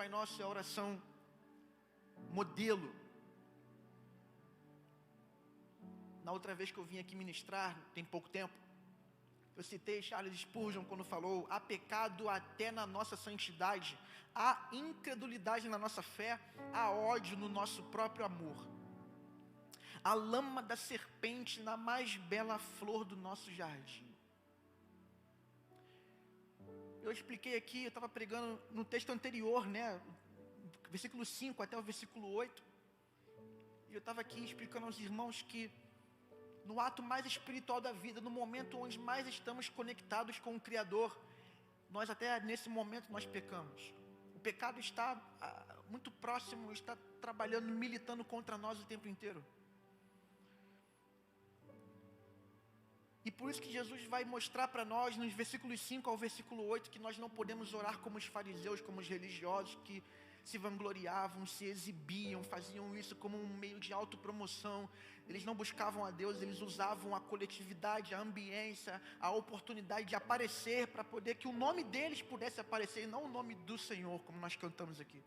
Pai Nosso é a oração modelo. Na outra vez que eu vim aqui ministrar, tem pouco tempo, eu citei Charles Spurgeon quando falou: há pecado até na nossa santidade, há incredulidade na nossa fé, há ódio no nosso próprio amor, a lama da serpente na mais bela flor do nosso jardim. Eu expliquei aqui, eu estava pregando no texto anterior, né, versículo 5 até o versículo 8, e eu estava aqui explicando aos irmãos que no ato mais espiritual da vida, no momento onde mais estamos conectados com o Criador, nós até nesse momento nós pecamos. O pecado está muito próximo, está trabalhando, militando contra nós o tempo inteiro. E por isso que Jesus vai mostrar para nós, nos versículos 5 ao versículo 8, que nós não podemos orar como os fariseus, como os religiosos, que se vangloriavam, se exibiam, faziam isso como um meio de autopromoção. Eles não buscavam a Deus, eles usavam a coletividade, a ambiência, a oportunidade de aparecer, para poder que o nome deles pudesse aparecer, e não o nome do Senhor, como nós cantamos aqui.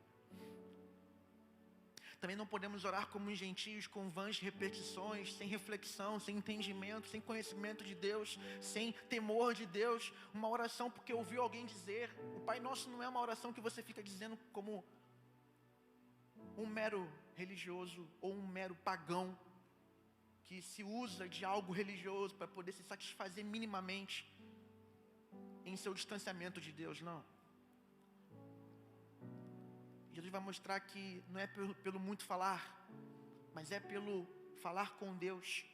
Também não podemos orar como os gentios, com vãs repetições, sem reflexão, sem entendimento, sem conhecimento de Deus, sem temor de Deus. Uma oração porque ouviu alguém dizer. O Pai Nosso não é uma oração que você fica dizendo como um mero religioso ou um mero pagão que se usa de algo religioso para poder se satisfazer minimamente em seu distanciamento de Deus, não. Jesus vai mostrar que não é pelo muito falar, mas é pelo falar com Deus,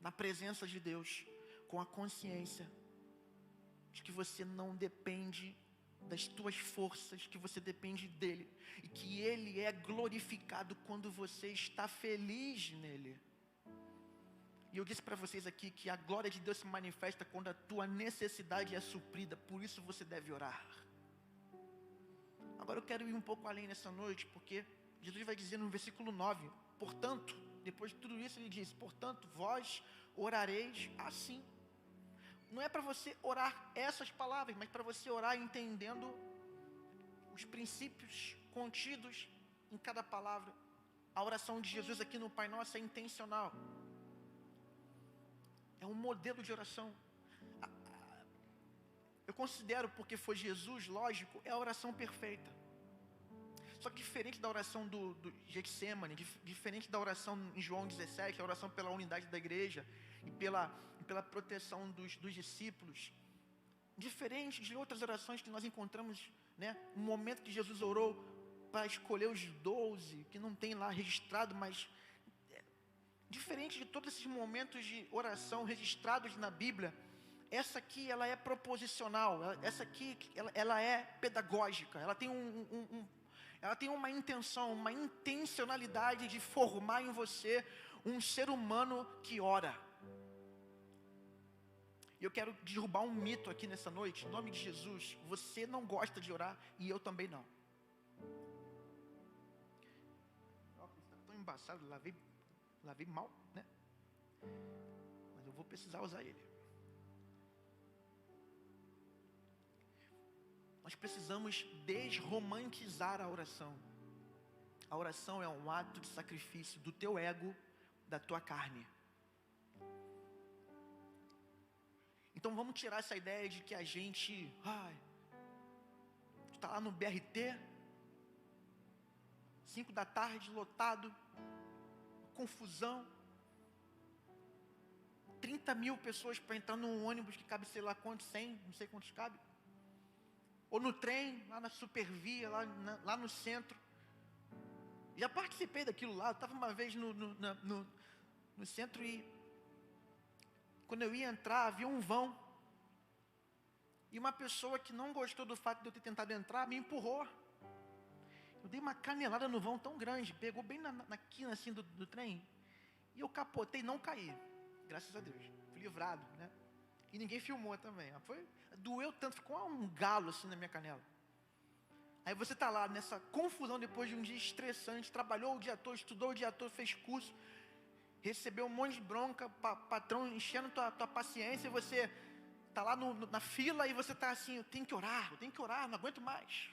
na presença de Deus, com a consciência de que você não depende das tuas forças, que você depende dEle, e que Ele é glorificado quando você está feliz nele. E eu disse para vocês aqui que a glória de Deus se manifesta quando a tua necessidade é suprida, por isso você deve orar. Agora eu quero ir um pouco além nessa noite, porque Jesus vai dizer no versículo 9, portanto, depois de tudo isso ele diz, portanto, vós orareis assim. Não é para você orar essas palavras, mas para você orar entendendo os princípios contidos em cada palavra. A oração de Jesus aqui no Pai Nosso é intencional. É um modelo de oração. Eu considero, porque foi Jesus, lógico, é a oração perfeita. Só que diferente da oração do Getsêmani, diferente da oração em João 17, a oração pela unidade da igreja e pela proteção dos discípulos, diferente de outras orações que nós encontramos, né, no momento que Jesus orou para escolher os 12, que não tem lá registrado, mas diferente de todos esses momentos de oração registrados na Bíblia, essa aqui ela é proposicional, essa aqui ela é pedagógica, ela tem ela tem uma intenção, uma intencionalidade de formar em você um ser humano que ora. E eu quero derrubar um mito aqui nessa noite, em nome de Jesus. Você não gosta de orar e eu também não. Está tão embaçado, lavei mal, né? Mas eu vou precisar usar ele. Nós precisamos desromantizar a oração. A oração é um ato de sacrifício do teu ego, da tua carne. Então vamos tirar essa ideia de que a gente está lá no BRT, 5 da tarde, lotado, confusão, 30 mil pessoas para entrar num ônibus que cabe sei lá quantos, 100, não sei quantos cabe. Ou no trem, lá na Supervia, lá no centro. Já participei daquilo lá. Eu estava uma vez no centro e quando eu ia entrar, havia um vão. E uma pessoa que não gostou do fato de eu ter tentado entrar, me empurrou. Eu dei uma canelada no vão tão grande, pegou bem na quina assim do trem. E eu capotei, não caí. Graças a Deus. Fui livrado, né? E ninguém filmou também. Doeu tanto, ficou um galo assim na minha canela. Aí você está lá nessa confusão depois de um dia estressante, trabalhou o dia todo, estudou o dia todo, fez curso, recebeu um monte de bronca, patrão enchendo tua paciência, e você está lá na fila e você está assim, eu tenho que orar, não aguento mais.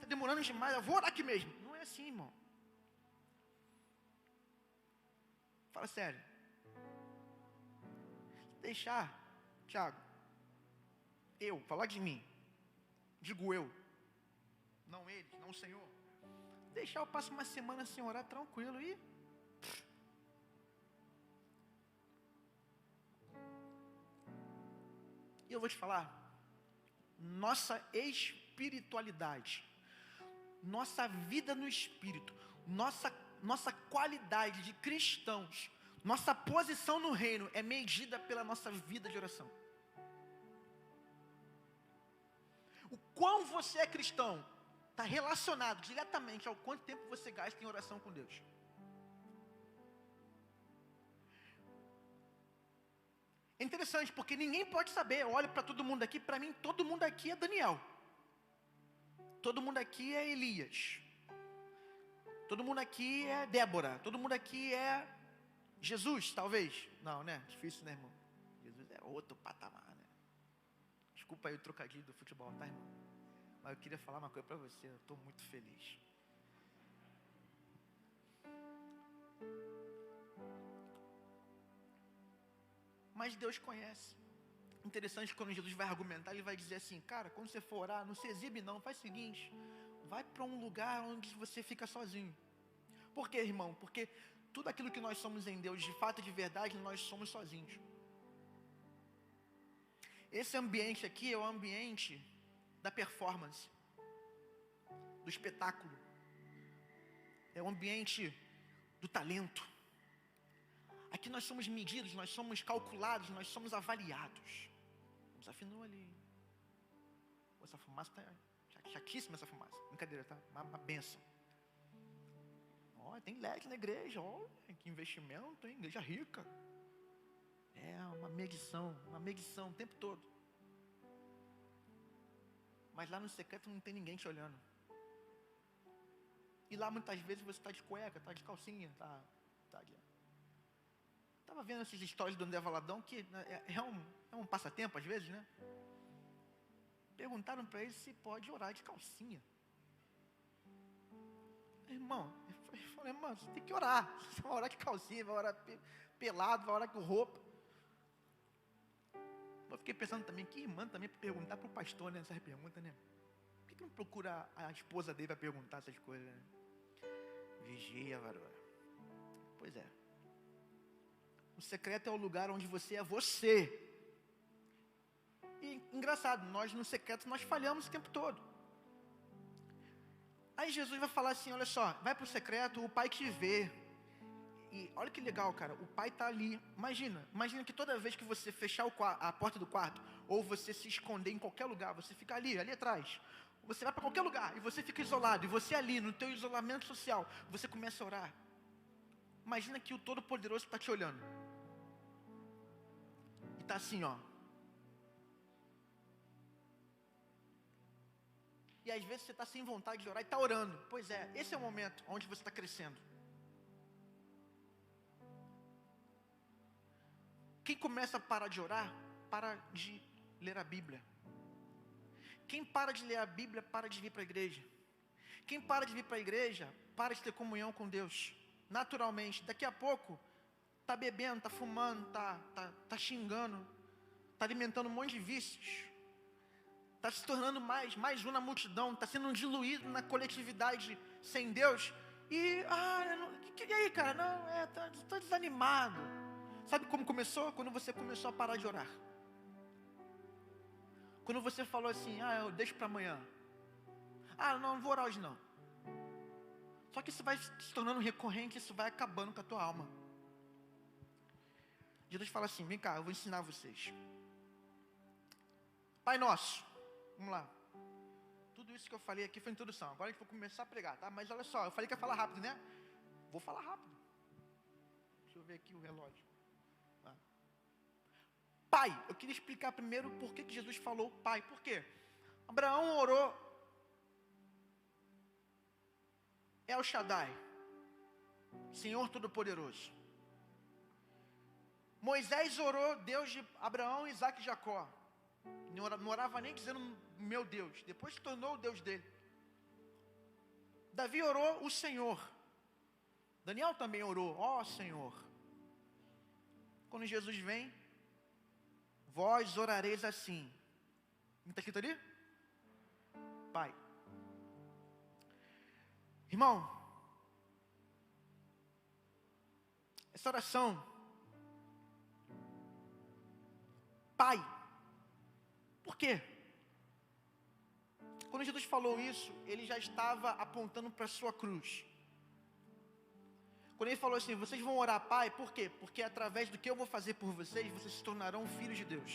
demorando demais, eu vou orar aqui mesmo. Não é assim, irmão. Fala sério. Deixar, Tiago, falar de mim, digo eu, não eles, não o Senhor. Deixar eu passo uma semana sem orar tranquilo e... E eu vou te falar, nossa espiritualidade, nossa vida no Espírito, nossa qualidade de cristãos, nossa posição no reino é medida pela nossa vida de oração. O quão você é cristão está relacionado diretamente ao quanto tempo você gasta em oração com Deus. É interessante, porque ninguém pode saber. Eu olho para todo mundo aqui, para mim todo mundo aqui é Daniel. Todo mundo aqui é Elias. Todo mundo aqui é Débora. Todo mundo aqui é Jesus, talvez. Não, né? Difícil, né, irmão? Jesus é outro patamar, né? Desculpa aí o trocadilho do futebol, tá, irmão? Mas eu queria falar uma coisa para você. Eu estou muito feliz. Mas Deus conhece. Interessante, quando Jesus vai argumentar, ele vai dizer assim, cara, quando você for orar, não se exibe não, faz o seguinte, vai para um lugar onde você fica sozinho. Por quê, irmão? Porque tudo aquilo que nós somos em Deus, de fato e de verdade, nós somos sozinhos. Esse ambiente aqui é o ambiente da performance, do espetáculo. É o ambiente do talento. Aqui nós somos medidos, nós somos calculados, nós somos avaliados. Desafinou ali. Essa fumaça está chatíssima, essa fumaça. Brincadeira, tá? Uma benção. Ó, tem LED na igreja, ó, que investimento, hein? Igreja rica. É uma medição o tempo todo. Mas lá no secreto não tem ninguém te olhando. E lá muitas vezes você está de cueca, está de calcinha, está ali. Estava vendo essas histórias do André Valadão, que é um passatempo às vezes, né? Perguntaram para ele se pode orar de calcinha. Irmão, eu falei, irmão, você tem que orar. Você vai orar de calcinha, vai orar pelado, vai orar com roupa. Eu fiquei pensando também, que irmã também perguntar para o pastor, né, essa pergunta, né? Por que não procura a esposa dele para perguntar essas coisas, né? Vigia, varão. Pois é. O secreto é o lugar onde você é você. E engraçado, nós no secreto nós falhamos o tempo todo. Aí Jesus vai falar assim, olha só, vai para o secreto, o Pai te vê. E olha que legal, cara, o Pai está ali. Imagina que toda vez que você fechar a porta do quarto, ou você se esconder em qualquer lugar, você fica ali atrás. Você vai para qualquer lugar e você fica isolado. E você ali, no teu isolamento social, você começa a orar. Imagina que o Todo-Poderoso está te olhando. E está assim, ó. E às vezes você está sem vontade de orar e está orando. Pois é, esse é o momento onde você está crescendo. Quem começa a parar de orar, para de ler a Bíblia. Quem para de ler a Bíblia, para de vir para a igreja. Quem para de vir para a igreja, para de ter comunhão com Deus. Naturalmente, daqui a pouco, está bebendo, está fumando, está xingando, está alimentando um monte de vícios. Está se tornando mais um na multidão, está sendo diluído na coletividade sem Deus. E aí, cara, não, estou desanimado. Sabe como começou? Quando você começou a parar de orar. Quando você falou assim, eu deixo para amanhã. Não vou orar hoje não. Só que isso vai se tornando recorrente, isso vai acabando com a tua alma. Jesus fala assim, vem cá, eu vou ensinar vocês. Pai nosso, vamos lá. Tudo isso que eu falei aqui foi introdução. Agora a gente vai começar a pregar, tá? Mas olha só, eu falei que ia falar rápido, né? Vou falar rápido. Deixa eu ver aqui o relógio. Pai, eu queria explicar primeiro por que Jesus falou Pai. Por quê? Abraão orou El Shaddai, Senhor Todo-Poderoso. Moisés orou Deus de Abraão, Isaac e Jacó. Não orava nem dizendo meu Deus. Depois se tornou o Deus dele. Davi orou o Senhor. Daniel também orou, ó Senhor. Quando Jesus vem, vós orareis assim. Não está escrito ali? Pai. Irmão, essa oração, Pai, por quê? Quando Jesus falou isso, ele já estava apontando para a sua cruz. Quando ele falou assim, vocês vão orar, Pai, por quê? Porque através do que eu vou fazer por vocês, vocês se tornarão filhos de Deus.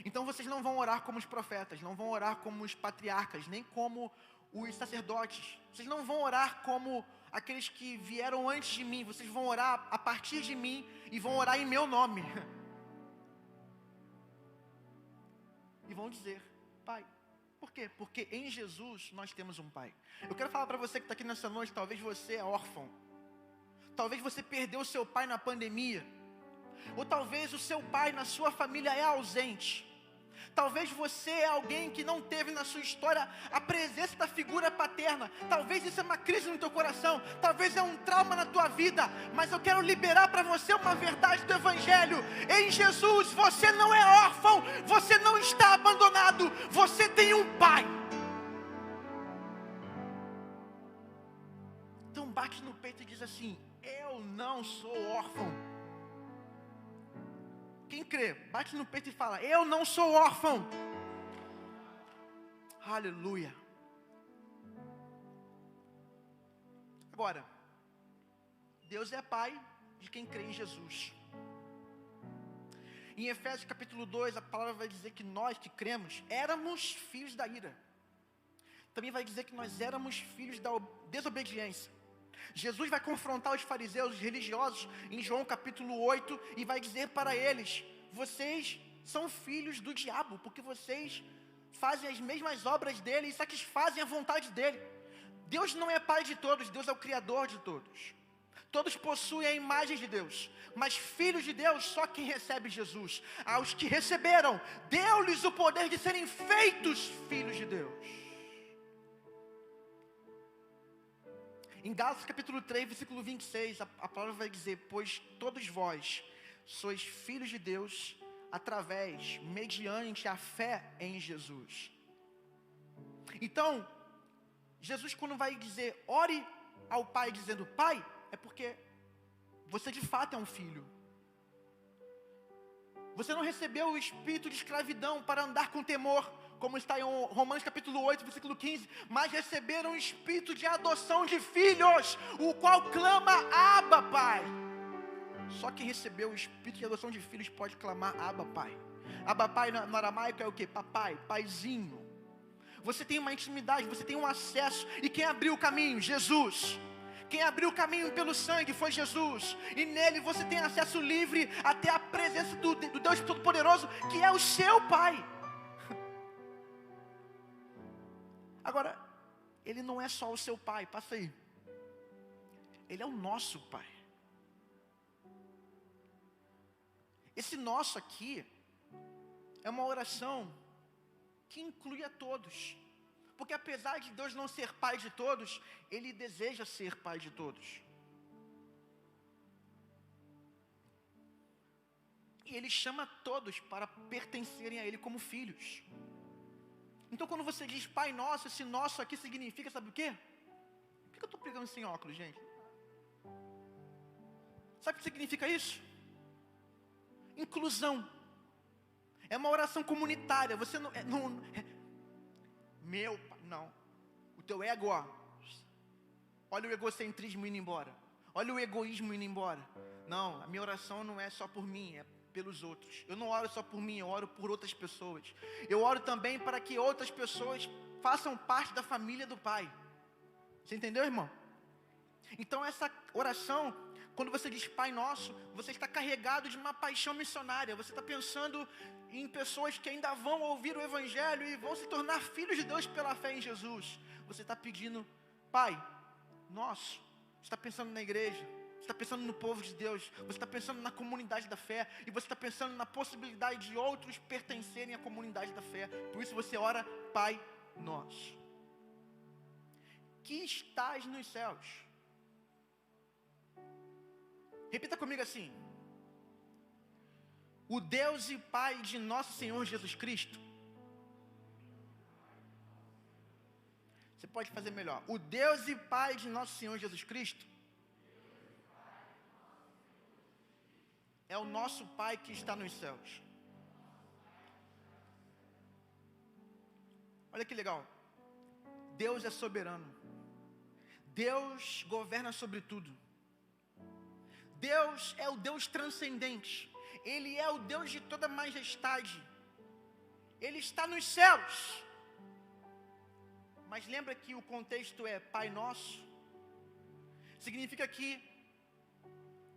Então vocês não vão orar como os profetas, não vão orar como os patriarcas, nem como os sacerdotes. Vocês não vão orar como aqueles que vieram antes de mim. Vocês vão orar a partir de mim e vão orar em meu nome. E vão dizer, Pai. Por quê? Porque em Jesus nós temos um Pai. Eu quero falar para você que está aqui nessa noite, talvez você é órfão. Talvez você perdeu o seu pai na pandemia. Ou talvez o seu pai na sua família é ausente. Talvez você é alguém que não teve na sua história a presença da figura paterna. Talvez isso é uma crise no teu coração. Talvez é um trauma na tua vida. Mas eu quero liberar para você uma verdade do Evangelho. Em Jesus você não é órfão. Você não está abandonado. Você tem um Pai. Então bate no peito e diz assim, eu não sou órfão. Quem crê, bate no peito e fala, eu não sou órfão. Aleluia. Agora, Deus é Pai de quem crê em Jesus. Em Efésios capítulo 2, a palavra vai dizer que nós que cremos, éramos filhos da ira. Também vai dizer que nós éramos filhos da desobediência. Jesus vai confrontar os fariseus, os religiosos, em João capítulo 8, e vai dizer para eles, vocês são filhos do diabo, porque vocês fazem as mesmas obras dele e satisfazem a vontade dele. Deus não é pai de todos, Deus é o criador de todos. Todos possuem a imagem de Deus, mas filhos de Deus, só quem recebe Jesus. Aos que receberam, deu-lhes o poder de serem feitos filhos de Deus. Em Gálatas capítulo 3, versículo 26, a palavra vai dizer, pois todos vós sois filhos de Deus, mediante a fé em Jesus. Então, Jesus quando vai dizer, ore ao Pai dizendo, Pai, é porque você de fato é um filho. Você não recebeu o espírito de escravidão para andar com temor, como está em Romanos capítulo 8, versículo 15, mas receberam o espírito de adoção de filhos, o qual clama, Abba, Pai. Só quem recebeu o espírito de adoção de filhos pode clamar, Abba, Pai. Abba, Pai no aramaico é o quê? Papai, paizinho. Você tem uma intimidade, você tem um acesso, e quem abriu o caminho? Jesus. Quem abriu o caminho pelo sangue foi Jesus, e nele você tem acesso livre até a presença do Deus Todo-Poderoso, que é o seu Pai. Agora, Ele não é só o seu Pai, passa aí. Ele é o nosso Pai. Esse nosso aqui é uma oração que inclui a todos. Porque apesar de Deus não ser Pai de todos, Ele deseja ser Pai de todos. E Ele chama todos para pertencerem a Ele como filhos. Então quando você diz Pai Nosso, esse nosso aqui significa, sabe o quê? Por que eu estou pregando sem óculos, gente? Sabe o que significa isso? Inclusão. É uma oração comunitária. Você não... Meu Pai, não. O teu ego, ó. Olha o egocentrismo indo embora. Olha o egoísmo indo embora. Não, a minha oração não é só por mim, é pelos outros. Eu não oro só por mim, eu oro por outras pessoas. Eu oro também para que outras pessoas façam parte da família do Pai. Você entendeu, irmão? Então essa oração, quando você diz Pai Nosso, você está carregado de uma paixão missionária. Você está pensando em pessoas que ainda vão ouvir o Evangelho e vão se tornar filhos de Deus pela fé em Jesus. Você está pedindo, Pai Nosso. Você está pensando na igreja. Você está pensando no povo de Deus. Você está pensando na comunidade da fé. E você está pensando na possibilidade de outros pertencerem à comunidade da fé. Por isso você ora, Pai Nosso. que estás nos céus. Repita comigo assim: o Deus e Pai de nosso Senhor Jesus Cristo. Você pode fazer melhor. O Deus e Pai de nosso Senhor Jesus Cristo é o nosso Pai que está nos céus. Olha que legal. Deus é soberano. Deus governa sobre tudo. Deus é o Deus transcendente. Ele é o Deus de toda majestade. Ele está nos céus. Mas lembra que o contexto é Pai Nosso? Significa que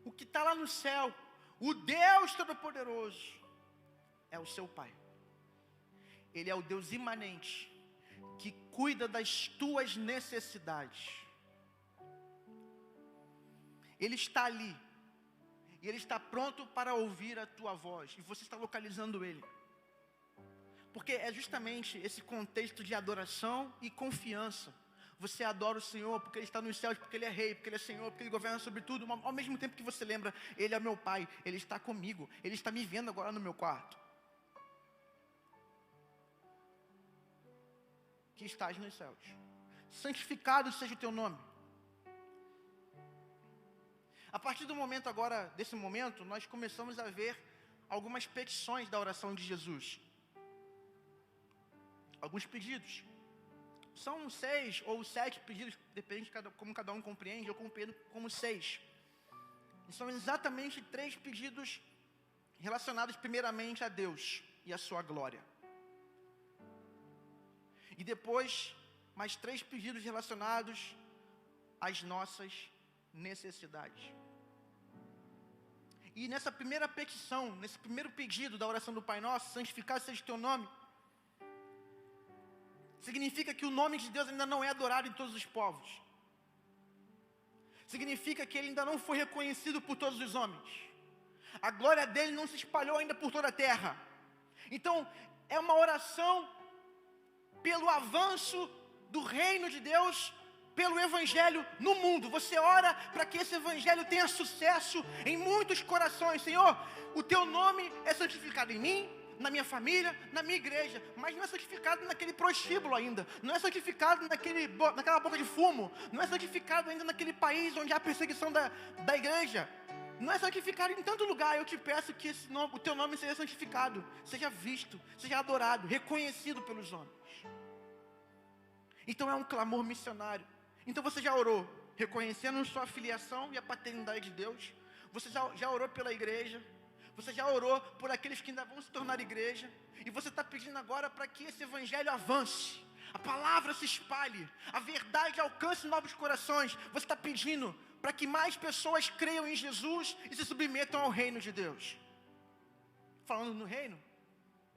o que está lá no céu, o Deus Todo-Poderoso, é o seu Pai. Ele é o Deus imanente, que cuida das tuas necessidades. Ele está ali, e Ele está pronto para ouvir a tua voz, e você está localizando Ele. Porque é justamente esse contexto de adoração e confiança. Você adora o Senhor porque Ele está nos céus, porque Ele é Rei, porque Ele é Senhor, porque Ele governa sobre tudo. Mas ao mesmo tempo que você lembra, Ele é meu Pai, Ele está comigo, Ele está me vendo agora no meu quarto. Que estás nos céus. Santificado seja o teu nome. A partir do momento agora, desse momento, nós começamos a ver algumas petições da oração de Jesus. Alguns pedidos. São 6 ou 7 pedidos, depende de como cada um compreende, eu compreendo como 6. E são exatamente 3 pedidos relacionados primeiramente a Deus e a sua glória. E depois, mais 3 pedidos relacionados às nossas necessidades. E nessa primeira petição, nesse primeiro pedido da oração do Pai Nosso, santificado seja o teu nome, significa que o nome de Deus ainda não é adorado em todos os povos. Significa que Ele ainda não foi reconhecido por todos os homens. A glória dEle não se espalhou ainda por toda a terra. Então, é uma oração pelo avanço do reino de Deus, pelo Evangelho no mundo. Você ora para que esse Evangelho tenha sucesso em muitos corações. Senhor, o Teu nome é santificado em mim, na minha família, na minha igreja, mas não é santificado naquele prostíbulo ainda, não é santificado naquela boca de fumo, não é santificado ainda naquele país onde há perseguição da igreja, não é santificado em tanto lugar. Eu te peço que o Teu nome seja santificado, seja visto, seja adorado, reconhecido pelos homens. Então é um clamor missionário. Então você já orou reconhecendo sua filiação e a paternidade de Deus? Você já orou pela igreja? Você já orou por aqueles que ainda vão se tornar igreja? E você está pedindo agora para que esse evangelho avance, a palavra se espalhe, a verdade alcance novos corações. Você está pedindo para que mais pessoas creiam em Jesus e se submetam ao reino de Deus. Falando no reino,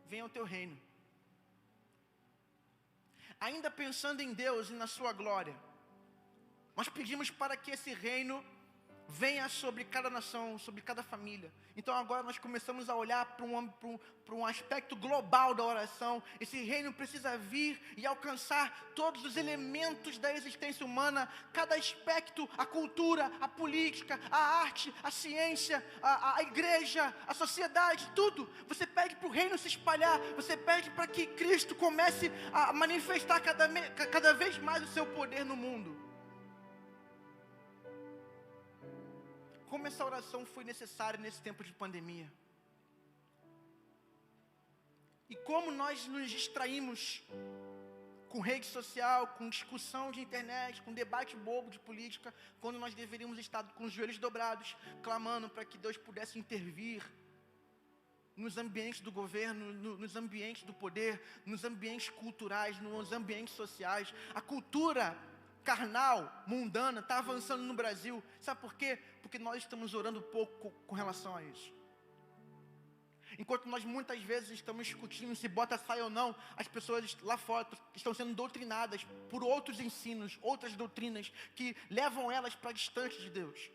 venha o teu reino. Ainda pensando em Deus e na sua glória, nós pedimos para que esse reino venha sobre cada nação, sobre cada família. Então agora nós começamos a olhar para um aspecto global da oração. Esse reino precisa vir e alcançar todos os elementos da existência humana, cada aspecto, a cultura, a política, a arte, a ciência, a igreja, a sociedade, tudo. Você pede para o reino se espalhar, você pede para que Cristo comece a manifestar cada vez mais o seu poder no mundo. Como essa oração foi necessária nesse tempo de pandemia. E como nós nos distraímos com rede social, com discussão de internet, com debate bobo de política, quando nós deveríamos estar com os joelhos dobrados, clamando para que Deus pudesse intervir nos ambientes do governo, nos ambientes do poder, nos ambientes culturais, nos ambientes sociais. A cultura carnal, mundana, está avançando no Brasil. Sabe por quê? Porque nós estamos orando pouco com relação a isso. Enquanto nós muitas vezes estamos discutindo se bota saia ou não, as pessoas lá fora estão sendo doutrinadas por outros ensinos, outras doutrinas que levam elas para distante de Deus.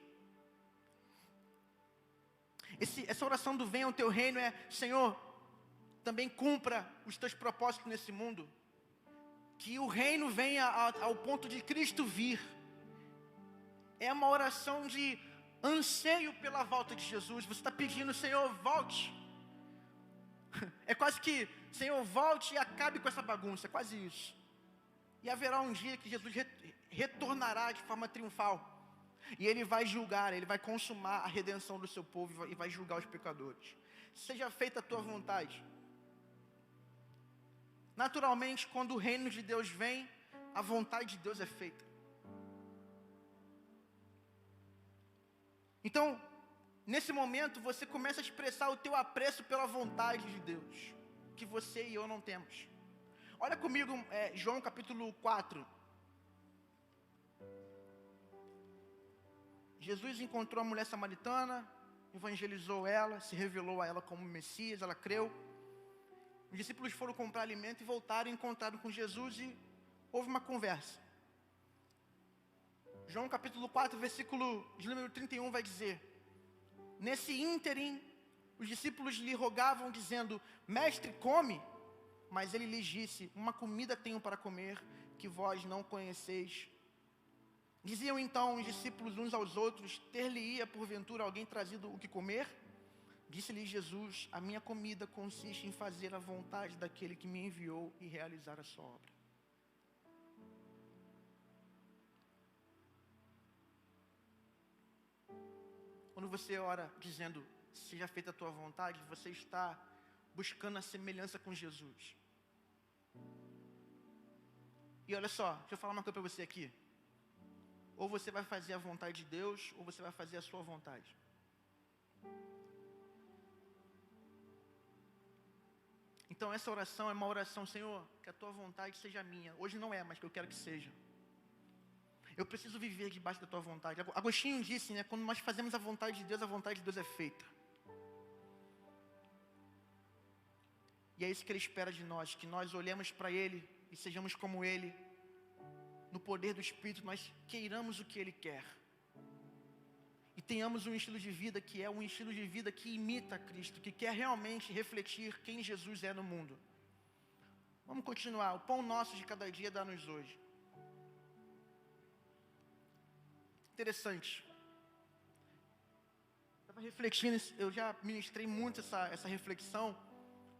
Essa oração do venha o teu reino é: Senhor, também cumpra os teus propósitos nesse mundo. que o reino venha ao ponto de Cristo vir. É uma oração de anseio pela volta de Jesus. Você está pedindo, Senhor, volte. É quase que, Senhor, volte e acabe com essa bagunça. É quase isso. E haverá um dia que Jesus retornará de forma triunfal. E Ele vai julgar, Ele vai consumar a redenção do seu povo e vai julgar os pecadores. Seja feita a tua vontade. Naturalmente, quando o reino de Deus vem, a vontade de Deus é feita. Então, nesse momento, você começa a expressar o teu apreço pela vontade de Deus, que você e eu não temos. Olha comigo, João capítulo 4. Jesus encontrou a mulher samaritana, evangelizou ela, se revelou a ela como Messias, ela creu. Os discípulos foram comprar alimento e voltaram e encontraram com Jesus e houve uma conversa. João capítulo 4, versículo de número 31 vai dizer: nesse ínterim, os discípulos lhe rogavam dizendo: Mestre, come. Mas ele lhes disse: uma comida tenho para comer, que vós não conheceis. Diziam então os discípulos uns aos outros: ter-lhe-ia porventura alguém trazido o que comer? Disse-lhe Jesus: a minha comida consiste em fazer a vontade daquele que me enviou e realizar a sua obra. Quando você ora dizendo, seja feita a tua vontade, você está buscando a semelhança com Jesus. E olha só, deixa eu falar uma coisa para você aqui. Ou você vai fazer a vontade de Deus, ou você vai fazer a sua vontade. Então essa oração é uma oração: Senhor, que a tua vontade seja minha. Hoje não é, mas que eu quero que seja. Eu preciso viver debaixo da tua vontade. Agostinho disse, né, quando nós fazemos a vontade de Deus, a vontade de Deus é feita. E é isso que Ele espera de nós, que nós olhemos para Ele e sejamos como Ele. No poder do Espírito, nós queiramos o que Ele quer. E tenhamos um estilo de vida que é um estilo de vida que imita Cristo, que quer realmente refletir quem Jesus é no mundo. Vamos continuar. O pão nosso de cada dia dá-nos hoje. Interessante. Estava refletindo, eu já ministrei muito essa reflexão.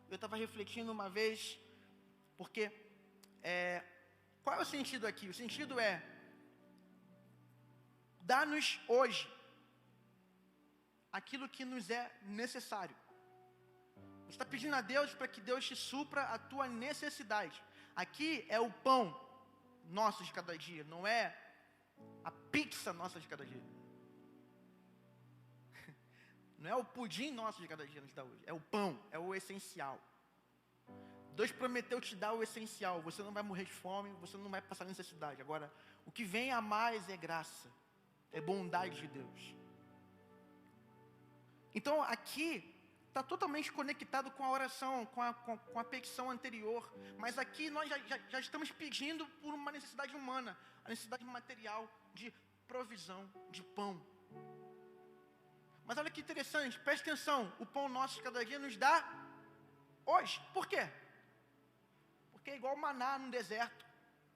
Eu estava refletindo uma vez, porque qual é o sentido aqui? O sentido é: dá-nos hoje aquilo que nos é necessário. Você está pedindo a Deus para que Deus te supra a tua necessidade. Aqui é o pão nosso de cada dia, não é a pizza nossa de cada dia. Não é o pudim nosso de cada dia nos dá hoje. É o pão, é o essencial. Deus prometeu te dar o essencial. Você não vai morrer de fome, você não vai passar necessidade. Agora, o que vem a mais é graça, é bondade de Deus. Então, aqui está totalmente conectado com a oração, com a petição anterior. Mas aqui nós já estamos pedindo por uma necessidade humana, a necessidade material de provisão, de pão. Mas olha que interessante, preste atenção, o pão nosso de cada dia nos dá hoje. Por quê? Porque é igual o maná no deserto,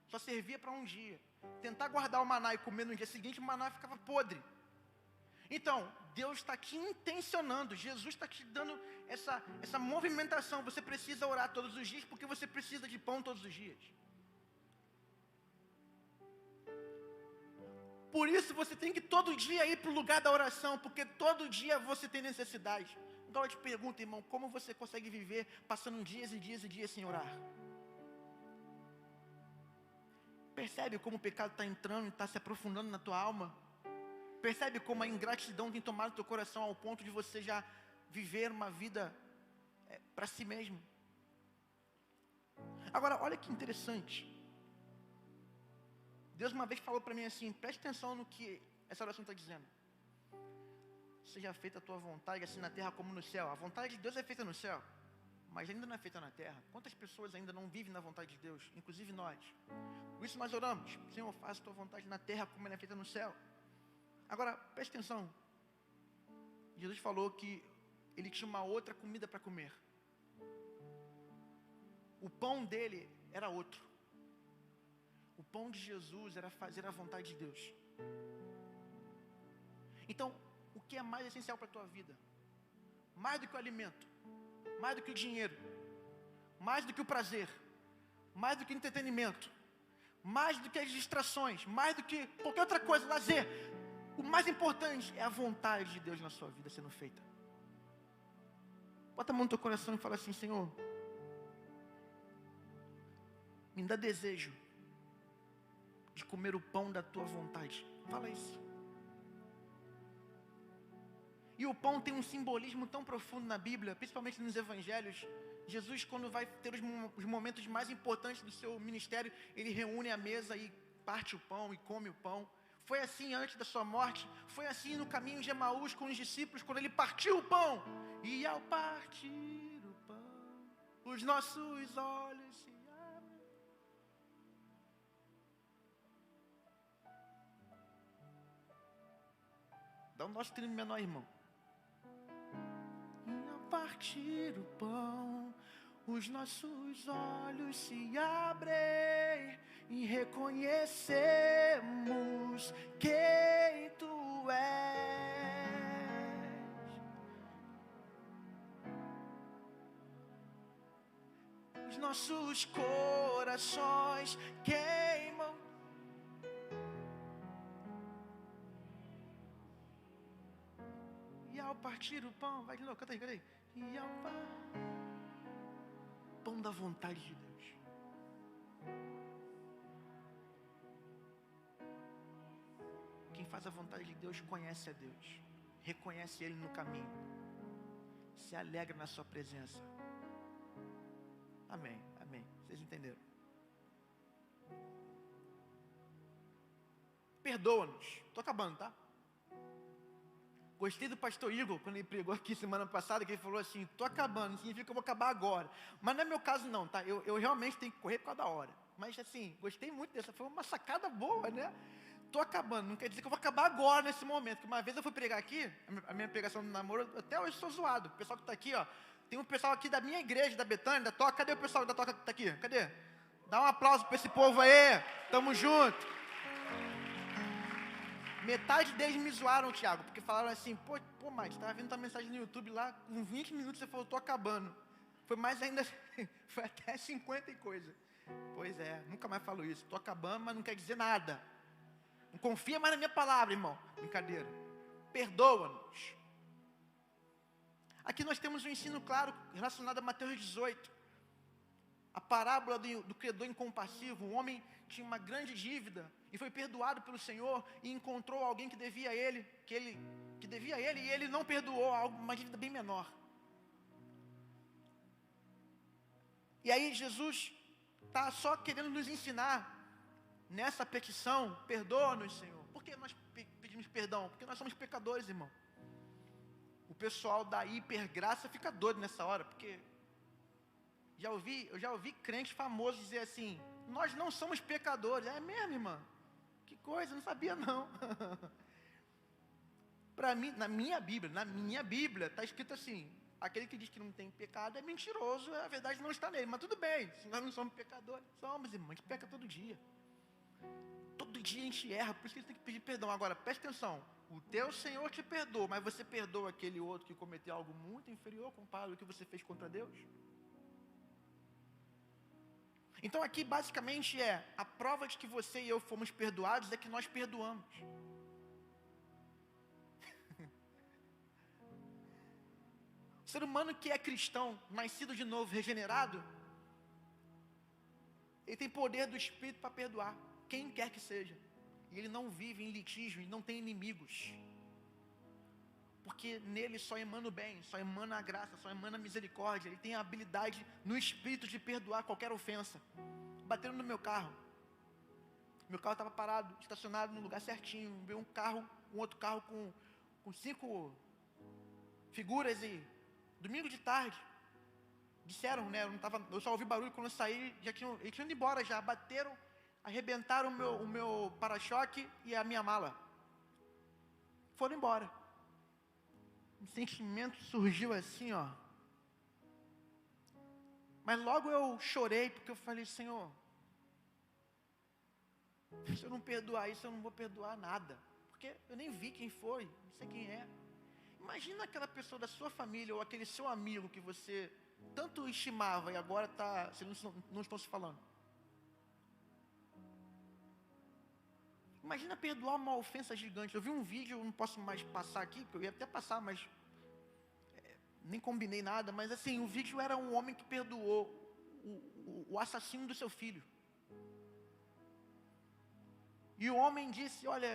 só servia para um dia. Tentar guardar o maná e comer no dia seguinte, o maná ficava podre. Então, Deus está te intencionando, Jesus está te dando essa movimentação. Você precisa orar todos os dias, porque você precisa de pão todos os dias. Por isso você tem que todo dia ir para o lugar da oração, porque todo dia você tem necessidade. Então eu te pergunto, irmão, como você consegue viver passando dias e dias e dias sem orar? Percebe como o pecado está entrando e está se aprofundando na tua alma? Percebe como a ingratidão tem tomado teu coração ao ponto de você já viver uma vida para si mesmo? Agora, olha que interessante. Deus uma vez falou para mim assim, preste atenção no que essa oração está dizendo. Seja feita a tua vontade, assim na terra como no céu. A vontade de Deus é feita no céu, mas ainda não é feita na terra. Quantas pessoas ainda não vivem na vontade de Deus? Inclusive nós. Por isso nós oramos, Senhor, faça a tua vontade na terra como ela é feita no céu. Agora, preste atenção. Jesus falou que ele tinha uma outra comida para comer. O pão dele era outro. pão de Jesus era fazer a vontade de Deus. Então, o que é mais essencial para a tua vida? Mais do que o alimento, mais do que o dinheiro, mais do que o prazer, mais do que o entretenimento, mais do que as distrações, mais do que qualquer outra coisa, lazer. O mais importante é a vontade de Deus na sua vida sendo feita. Bota a mão no teu coração e fala assim: Senhor, me dá desejo de comer o pão da tua vontade. Fala isso. E o pão tem um simbolismo tão profundo na Bíblia, principalmente nos evangelhos. Jesus, quando vai ter os momentos mais importantes do seu ministério, ele reúne a mesa e parte o pão e come o pão. Foi assim antes da sua morte, foi assim no caminho de Emaús com os discípulos, quando ele partiu o pão. E ao partir o pão, os nossos olhos se abrem. Dá um nosso trino menor, irmão. E ao partir o pão, os nossos olhos se abrem e reconhecemos quem tu és. Os nossos corações queimam. E ao partir o pão, vai de novo, canta aí. E ao pão da vontade de Deus. Quem faz a vontade de Deus conhece a Deus, reconhece Ele no caminho, se alegra na sua presença. Amém, amém. Vocês entenderam? Perdoa-nos. Estou acabando, tá? Gostei do pastor Igor, quando ele pregou aqui semana passada, que ele falou assim: estou acabando, não significa que eu vou acabar agora. Mas não é meu caso não, tá? Eu realmente tenho que correr por causa da hora. Mas assim, gostei muito dessa, foi uma sacada boa, né? Estou acabando, não quer dizer que eu vou acabar agora, nesse momento. Porque uma vez eu fui pregar aqui, a minha pregação do namoro, até hoje sou zoado. O pessoal que está aqui, ó, tem um pessoal aqui da minha igreja, da Betânia, da Toca. Cadê o pessoal da Toca que está aqui? Cadê? Dá um aplauso para esse povo aí, tamo junto. Metade deles me zoaram, Thiago, porque falaram assim: pô, Mike, estava vendo tua mensagem no YouTube lá, com 20 minutos você falou, estou acabando. Foi mais ainda, foi até 50 e coisa. Pois é, nunca mais falo isso. Estou acabando, mas não quer dizer nada. Não confia mais na minha palavra, irmão. Brincadeira. Perdoa-nos. Aqui nós temos um ensino claro relacionado a Mateus 18. A parábola do credor incompassivo. Um homem tinha uma grande dívida e foi perdoado pelo Senhor e encontrou alguém que devia a ele, que devia a ele, e ele não perdoou, uma dívida bem menor. E aí Jesus está só querendo nos ensinar nessa petição: perdoa-nos, Senhor. Por que nós pedimos perdão? Porque nós somos pecadores, irmão. O pessoal da hipergraça fica doido nessa hora, porque eu já ouvi crentes famosos dizer assim: nós não somos pecadores. É mesmo, irmã? Que coisa, não sabia não. Para mim, na minha Bíblia, está escrito assim: aquele que diz que não tem pecado é mentiroso, a verdade não está nele. Mas tudo bem, se nós não somos pecadores, somos, irmão, a gente peca todo dia. Todo dia a gente erra, por isso que a gente tem que pedir perdão. Agora, preste atenção: o teu Senhor te perdoa, mas você perdoa aquele outro que cometeu algo muito inferior comparado ao que você fez contra Deus? Então aqui basicamente a prova de que você e eu fomos perdoados é que nós perdoamos. O ser humano que é cristão, nascido de novo, regenerado, ele tem poder do Espírito para perdoar quem quer que seja. E ele não vive em litígio e não tem inimigos. Porque nele só emana o bem, só emana a graça, só emana a misericórdia. Ele tem a habilidade no Espírito de perdoar qualquer ofensa. Bateram no meu carro. Meu carro estava parado, estacionado no lugar certinho. Veio um outro carro com 5 figuras e domingo de tarde. Disseram, né? Eu só ouvi barulho quando eu saí, eles tinham ido embora já. Bateram, arrebentaram o meu para-choque e a minha mala. Foram embora. Um sentimento surgiu assim, ó. Mas logo eu chorei, porque eu falei: Senhor, Se eu não perdoar isso, eu não vou perdoar nada. Porque eu nem vi quem foi, não sei quem é. Imagina aquela pessoa da sua família ou aquele seu amigo que você tanto estimava e agora vocês não estão se falando. Imagina perdoar uma ofensa gigante. Eu vi um vídeo, eu não posso mais passar aqui, porque eu ia até passar, mas nem combinei nada. Mas assim, o vídeo era um homem que perdoou o assassino do seu filho. E o homem disse: olha,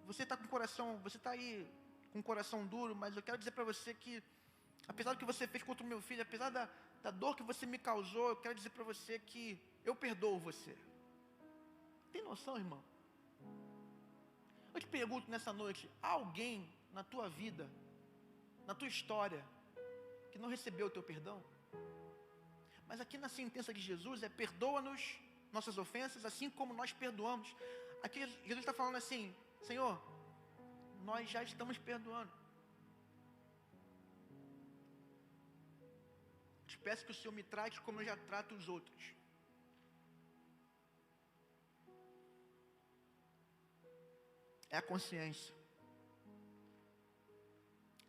você está com o coração, você está aí com o coração duro, mas eu quero dizer para você que, apesar do que você fez contra o meu filho, apesar da dor que você me causou, eu quero dizer para você que eu perdoo você. Tem noção, irmão? Eu te pergunto nessa noite, há alguém na tua vida, na tua história, que não recebeu o teu perdão? Mas aqui na sentença de Jesus perdoa-nos nossas ofensas, assim como nós perdoamos. Aqui Jesus está falando assim: Senhor, nós já estamos perdoando. Te peço que o Senhor me trate como eu já trato os outros. É a consciência.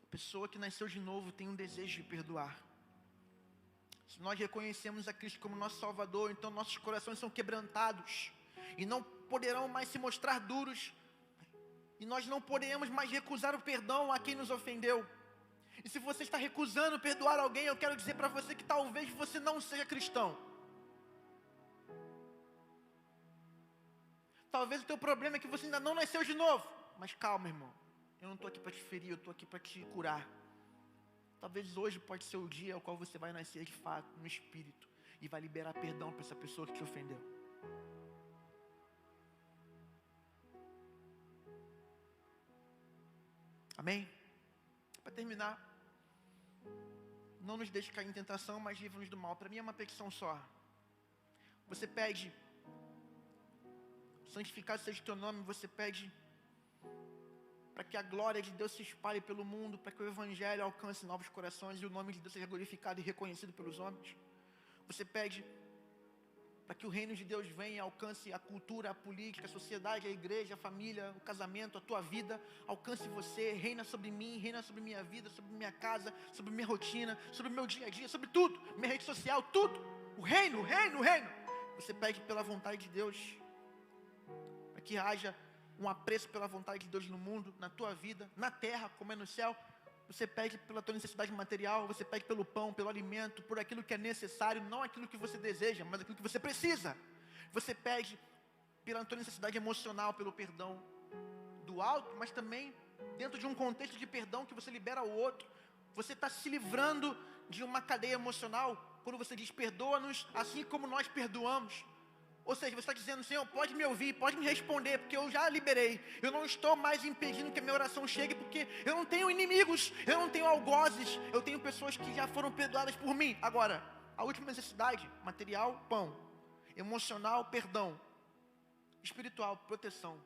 A pessoa que nasceu de novo tem um desejo de perdoar. Se nós reconhecemos a Cristo como nosso Salvador, então nossos corações são quebrantados e não poderão mais se mostrar duros, e nós não poderemos mais recusar o perdão a quem nos ofendeu. E se você está recusando perdoar alguém, eu quero dizer para você que talvez você não seja cristão. Talvez o teu problema é que você ainda não nasceu de novo. Mas calma, irmão, eu não estou aqui para te ferir, eu estou aqui para te curar. Talvez hoje pode ser o dia ao qual você vai nascer de fato no Espírito e vai liberar perdão para essa pessoa que te ofendeu. Amém? Para terminar, não nos deixe cair em tentação, mas livra-nos do mal. Para mim é uma petição só. Você pede, santificado seja o teu nome, você pede para que a glória de Deus se espalhe pelo mundo, para que o Evangelho alcance novos corações e o nome de Deus seja glorificado e reconhecido pelos homens. Você pede para que o reino de Deus venha e alcance a cultura, a política, a sociedade, a igreja, a família, o casamento, a tua vida. Alcance você, reina sobre mim, reina sobre minha vida, sobre minha casa, sobre minha rotina, sobre meu dia a dia, sobre tudo, minha rede social, tudo. O reino, o reino, o reino. Você pede pela vontade de Deus, para que haja um apreço pela vontade de Deus no mundo, na tua vida, na terra, como é no céu. Você pede pela tua necessidade material, você pede pelo pão, pelo alimento, por aquilo que é necessário, não aquilo que você deseja, mas aquilo que você precisa. Você pede pela tua necessidade emocional, pelo perdão do alto, mas também dentro de um contexto de perdão que você libera ao outro. Você está se livrando de uma cadeia emocional quando você diz: perdoa-nos assim como nós perdoamos. Ou seja, você está dizendo: Senhor, pode me ouvir, pode me responder, porque eu já liberei. Eu não estou mais impedindo que a minha oração chegue, porque eu não tenho inimigos, eu não tenho algozes, eu tenho pessoas que já foram perdoadas por mim. Agora, a última necessidade: material, pão; emocional, perdão; espiritual, proteção.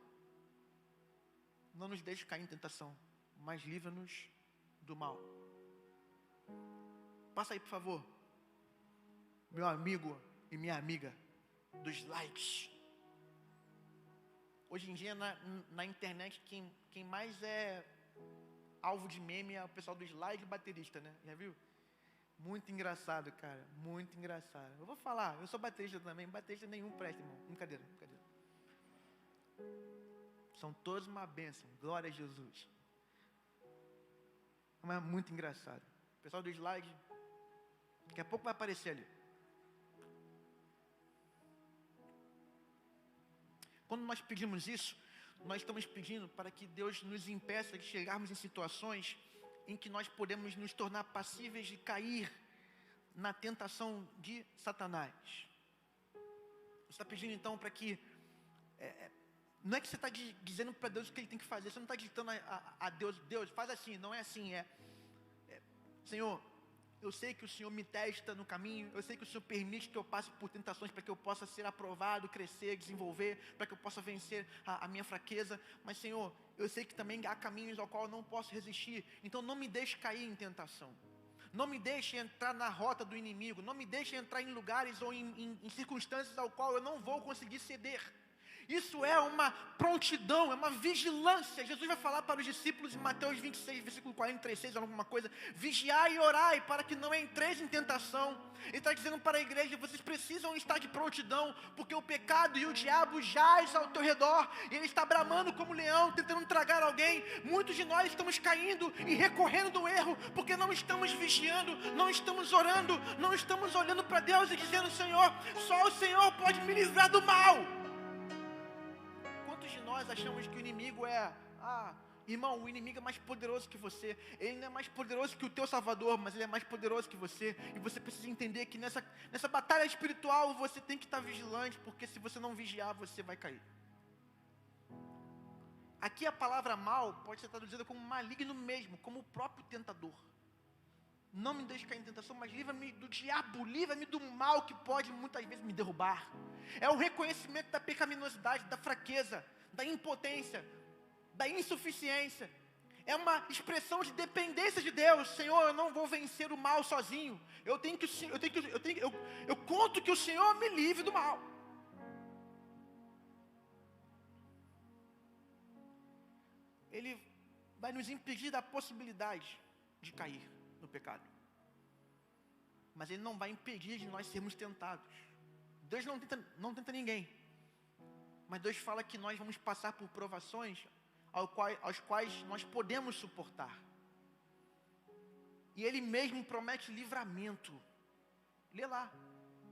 Não nos deixe cair em tentação, mas livra-nos do mal. Passa aí, por favor, meu amigo e minha amiga dos likes. Hoje em dia na internet quem mais é alvo de meme é o pessoal dos likes e baterista, né? Já viu? Muito engraçado, cara, muito engraçado. Eu vou falar, eu sou baterista também. Baterista nenhum presta, irmão. Brincadeira. São todos uma bênção, glória a Jesus. Mas é muito engraçado. O pessoal dos likes, daqui a pouco vai aparecer ali. Quando nós pedimos isso, nós estamos pedindo para que Deus nos impeça de chegarmos em situações em que nós podemos nos tornar passíveis de cair na tentação de Satanás. Você está pedindo então para que... não é que você está dizendo para Deus o que Ele tem que fazer. Você não está ditando a Deus: Deus, faz assim. Não é assim, Senhor, eu sei que o Senhor me testa no caminho, eu sei que o Senhor permite que eu passe por tentações para que eu possa ser aprovado, crescer, desenvolver, para que eu possa vencer a minha fraqueza. Mas, Senhor, eu sei que também há caminhos ao qual eu não posso resistir. Então não me deixe cair em tentação. Não me deixe entrar na rota do inimigo. Não me deixe entrar em lugares ou em circunstâncias ao qual eu não vou conseguir ceder. Isso é uma prontidão, é uma vigilância. Jesus vai falar para os discípulos em Mateus 26, versículo 46, alguma coisa: vigiai e orai para que não entreis em tentação. Ele está dizendo para a igreja: vocês precisam estar de prontidão, porque o pecado e o diabo jaz ao teu redor, e ele está bramando como leão, tentando tragar alguém. Muitos de nós estamos caindo e recorrendo do erro, porque não estamos vigiando, não estamos orando, não estamos olhando para Deus e dizendo: Senhor, só o Senhor pode me livrar do mal. Quantos de nós achamos que o inimigo irmão, o inimigo é mais poderoso que você. Ele não é mais poderoso que o teu Salvador, mas ele é mais poderoso que você. E você precisa entender que nessa batalha espiritual você tem que estar vigilante, porque se você não vigiar, você vai cair. Aqui a palavra mal pode ser traduzida como maligno mesmo, como o próprio tentador. Não me deixe cair em tentação, mas livra-me do diabo, livra-me do mal que pode muitas vezes me derrubar. É o reconhecimento da pecaminosidade, da fraqueza, da impotência, da insuficiência. É uma expressão de dependência de Deus. Senhor, eu não vou vencer o mal sozinho. Eu conto que o Senhor me livre do mal. Ele vai nos impedir da possibilidade de cair no pecado, mas ele não vai impedir de nós sermos tentados. Deus não tenta ninguém, mas Deus fala que nós vamos passar por provações aos quais nós podemos suportar, e Ele mesmo promete livramento. Lê lá,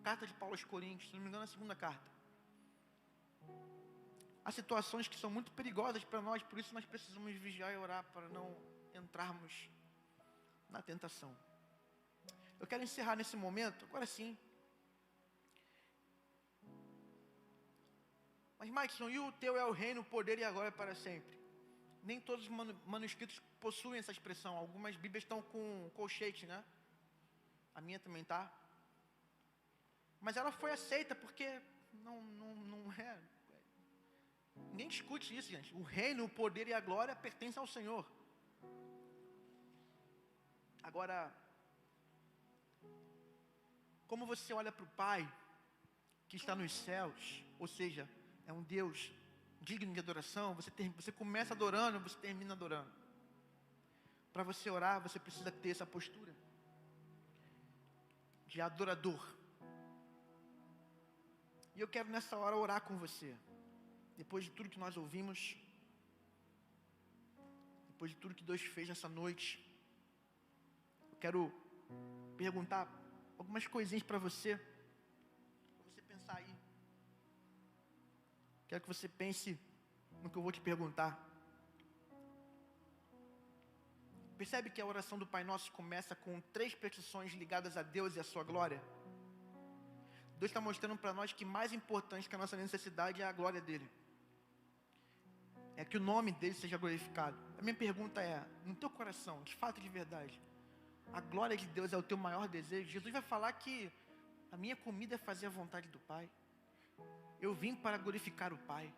carta de Paulo aos Coríntios, se não me engano, a segunda carta. Há situações que são muito perigosas para nós, por isso nós precisamos vigiar e orar para não entrarmos na tentação. Eu quero encerrar nesse momento, agora sim. Mas Maikson, e o teu é o reino, o poder e a glória para sempre? Nem todos os manuscritos possuem essa expressão. Algumas bíblias estão com colchete, né? A minha também está. Mas ela foi aceita porque não é. Ninguém discute isso, gente. O reino, o poder e a glória pertencem ao Senhor. Agora, como você olha para o Pai, que está nos céus, ou seja, é um Deus digno de adoração, você começa adorando, você termina adorando. Para você orar, você precisa ter essa postura de adorador. E eu quero nessa hora orar com você. Depois de tudo que nós ouvimos, depois de tudo que Deus fez nessa noite, eu quero perguntar algumas coisinhas para você pensar aí. Quero que você pense no que eu vou te perguntar. Percebe que a oração do Pai Nosso começa com 3 petições ligadas a Deus e a sua glória? Deus está mostrando para nós que mais importante que a nossa necessidade é a glória dEle. É que o nome dEle seja glorificado. A minha pergunta é, no teu coração, de fato, de verdade, a glória de Deus é o teu maior desejo? Jesus vai falar que a minha comida é fazer a vontade do Pai. Eu vim para glorificar o Pai.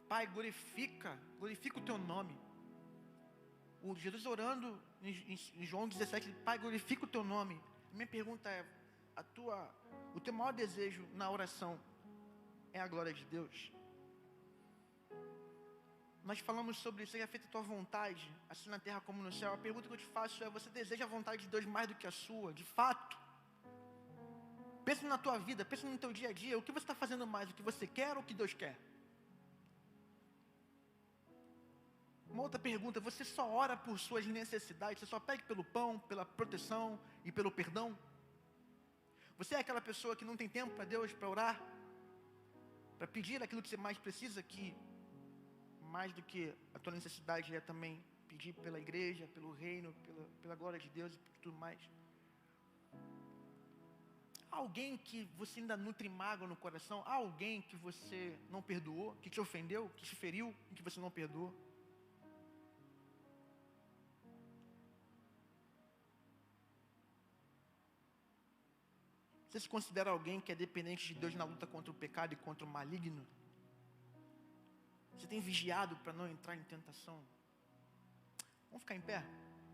Pai, glorifica o teu nome. O Jesus orando em João 17, Pai, glorifica o teu nome. A minha pergunta é, o teu maior desejo na oração é a glória de Deus? Nós falamos sobre seja feita a tua vontade, assim na terra como no céu. A pergunta que eu te faço é, você deseja a vontade de Deus mais do que a sua, de fato? Pensa na tua vida, pensa no teu dia a dia, o que você está fazendo mais, o que você quer ou o que Deus quer? Uma outra pergunta, você só ora por suas necessidades, você só pede pelo pão, pela proteção e pelo perdão? Você é aquela pessoa que não tem tempo para Deus, para orar, para pedir aquilo que você mais precisa, que mais do que a tua necessidade é também pedir pela igreja, pelo reino, pela glória de Deus e por tudo mais? Há alguém que você ainda nutre mágoa no coração? Há alguém que você não perdoou, que te ofendeu, que te feriu e que você não perdoou? Você se considera alguém que é dependente de Deus na luta contra o pecado e contra o maligno? Você tem vigiado para não entrar em tentação? Vamos ficar em pé?